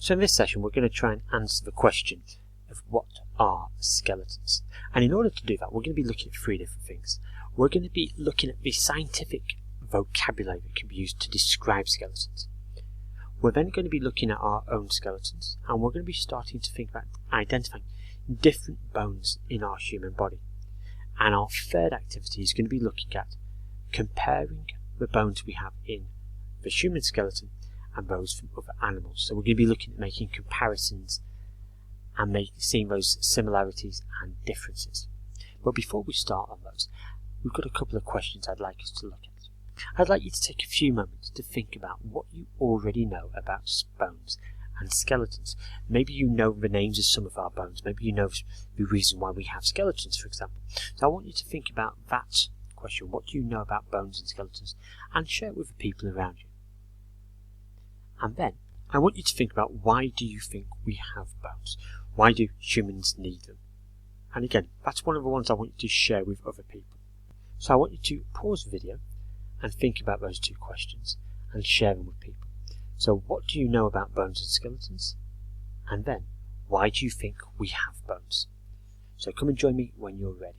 So in this session we're going to try and answer the question of what are skeletons. And in order to do that we're going to be looking at three different things. We're going to be looking at the scientific vocabulary that can be used to describe skeletons. We're then going to be looking at our own skeletons, and we're going to be starting to think about identifying different bones in our human body. And our third activity is going to be looking at comparing the bones we have in the human skeleton and those from other animals. So we're going to be looking at making comparisons and seeing those similarities and differences. But before we start on those, we've got a couple of questions I'd like us to look at. I'd like you to take a few moments to think about what you already know about bones and skeletons. Maybe you know the names of some of our bones. Maybe you know the reason why we have skeletons, for example. So I want you to think about that question. What do you know about bones and skeletons? And share it with the people around you. And then I want you to think about, why do you think we have bones? Why do humans need them? And again, that's one of the ones I want you to share with other people. So I want you to pause the video and think about those two questions and share them with people. So what do you know about bones and skeletons? And then, why do you think we have bones? So come and join me when you're ready.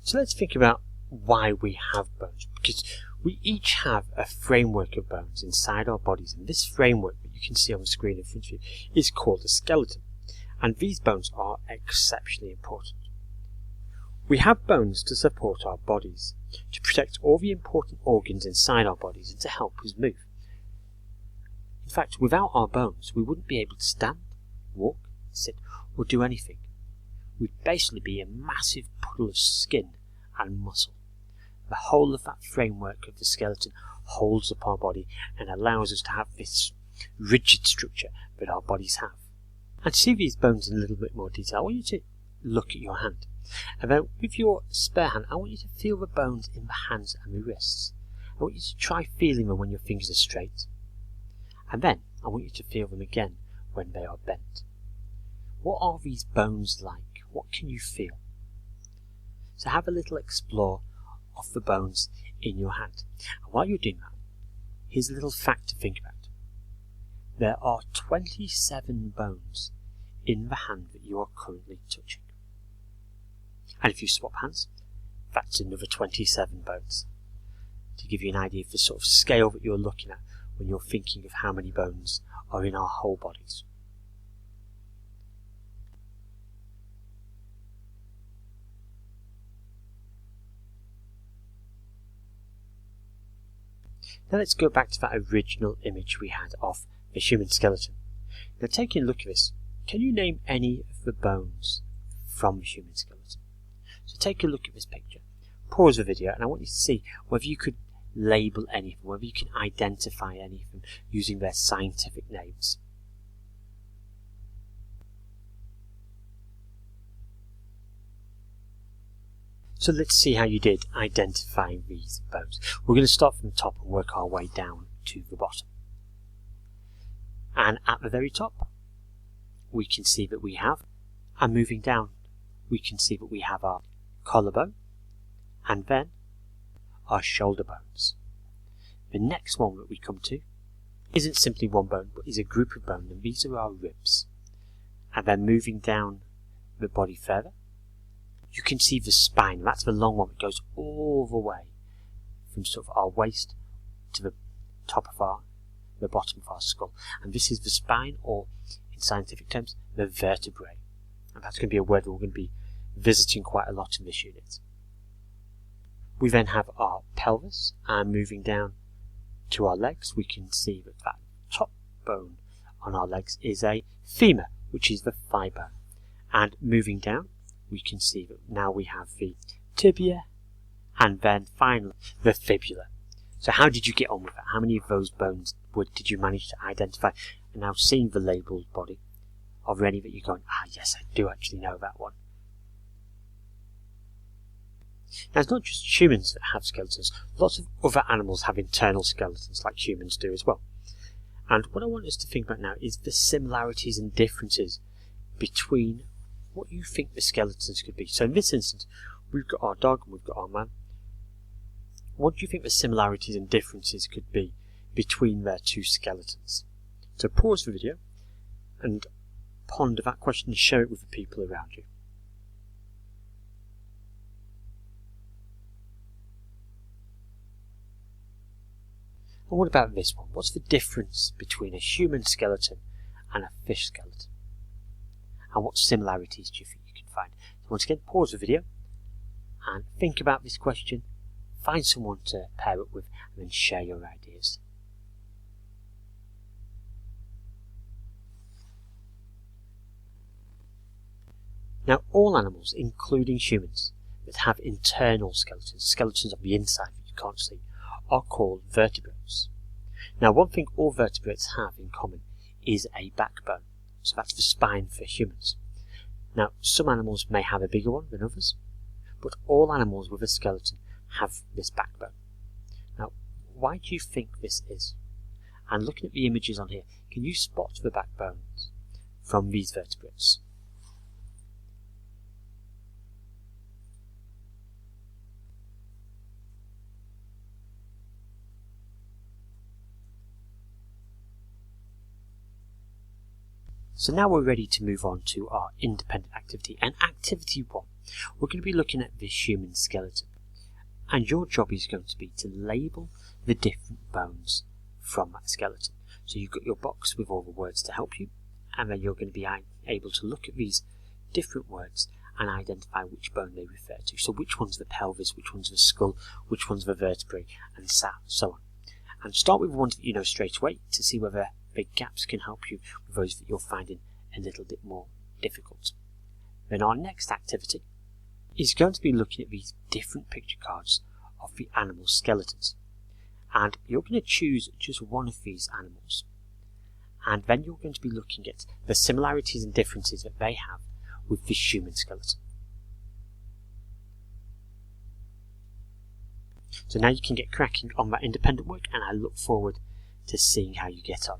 So let's think about why we have bones, because we each have a framework of bones inside our bodies, and this framework that you can see on the screen in front of you is called a skeleton. And these bones are exceptionally important. We have bones to support our bodies, to protect all the important organs inside our bodies and to help us move. In fact, without our bones, we wouldn't be able to stand, walk, sit, or do anything. We'd basically be a massive puddle of skin and muscle. The whole of that framework of the skeleton holds up our body and allows us to have this rigid structure that our bodies have. And to see these bones in a little bit more detail, I want you to look at your hand. And then with your spare hand, I want you to feel the bones in the hands and the wrists. I want you to try feeling them when your fingers are straight. And then I want you to feel them again when they are bent. What are these bones like? What can you feel? So have a little explore of the bones in your hand. And while you're doing that, here's a little fact to think about. There are 27 bones in the hand that you are currently touching. And if you swap hands, that's another 27 bones. To give you an idea of the sort of scale that you're looking at when you're thinking of how many bones are in our whole bodies. Now let's go back to that original image we had of the human skeleton. Now taking a look at this, can you name any of the bones from the human skeleton? So take a look at this picture, pause the video, and I want you to see whether you could label any of them, whether you can identify any of them using their scientific names. So let's see how you did identifying these bones. We're going to start from the top and work our way down to the bottom. And at the very top, we can see that we have, and moving down, we can see that we have our collarbone, and then our shoulder bones. The next one that we come to isn't simply one bone, but is a group of bones, and these are our ribs. And then moving down the body further, you can see the spine. That's the long one that goes all the way from sort of our waist to the top of the bottom of our skull. And this is the spine, or in scientific terms, the vertebrae. And that's going to be a word that we're going to be visiting quite a lot in this unit. We then have our pelvis, and moving down to our legs, we can see that that top bone on our legs is a femur, which is the thigh bone. And moving down, we can see that now we have the tibia, and then finally the fibula. So how did you get on with that? How many of those bones did you manage to identify? And now seeing the labelled body, are there any that you're going, yes, I do actually know that one? Now it's not just humans that have skeletons. Lots of other animals have internal skeletons like humans do as well. And what I want us to think about now is the similarities and differences between what you think the skeletons could be. So in this instance, we've got our dog and we've got our man. what do you think the similarities and differences could be between their two skeletons? So pause the video and ponder that question and share it with the people around you. And what about this one? What's the difference between a human skeleton and a fish skeleton? And what similarities do you think you can find? So once again, pause the video and think about this question, find someone to pair it with, and then share your ideas. Now, all animals, including humans, that have internal skeletons, skeletons on the inside that you can't see, are called vertebrates. Now, one thing all vertebrates have in common is a backbone. So that's the spine for humans. Now, some animals may have a bigger one than others, but all animals with a skeleton have this backbone. Now, why do you think this is? And looking at the images on here, can you spot the backbones from these vertebrates? So now we're ready to move on to our independent activity. And activity 1, we're going to be looking at this human skeleton. And your job is going to be to label the different bones from that skeleton. So you've got your box with all the words to help you, and then you're going to be able to look at these different words and identify which bone they refer to. So which one's the pelvis, which one's the skull, which one's the vertebrae, and so on. And start with the ones that you know straight away to see whether big gaps can help you with those that you're finding a little bit more difficult. Then our next activity is going to be looking at these different picture cards of the animal skeletons. And you're going to choose just one of these animals. And then you're going to be looking at the similarities and differences that they have with this human skeleton. So now you can get cracking on that independent work, and I look forward to seeing how you get on.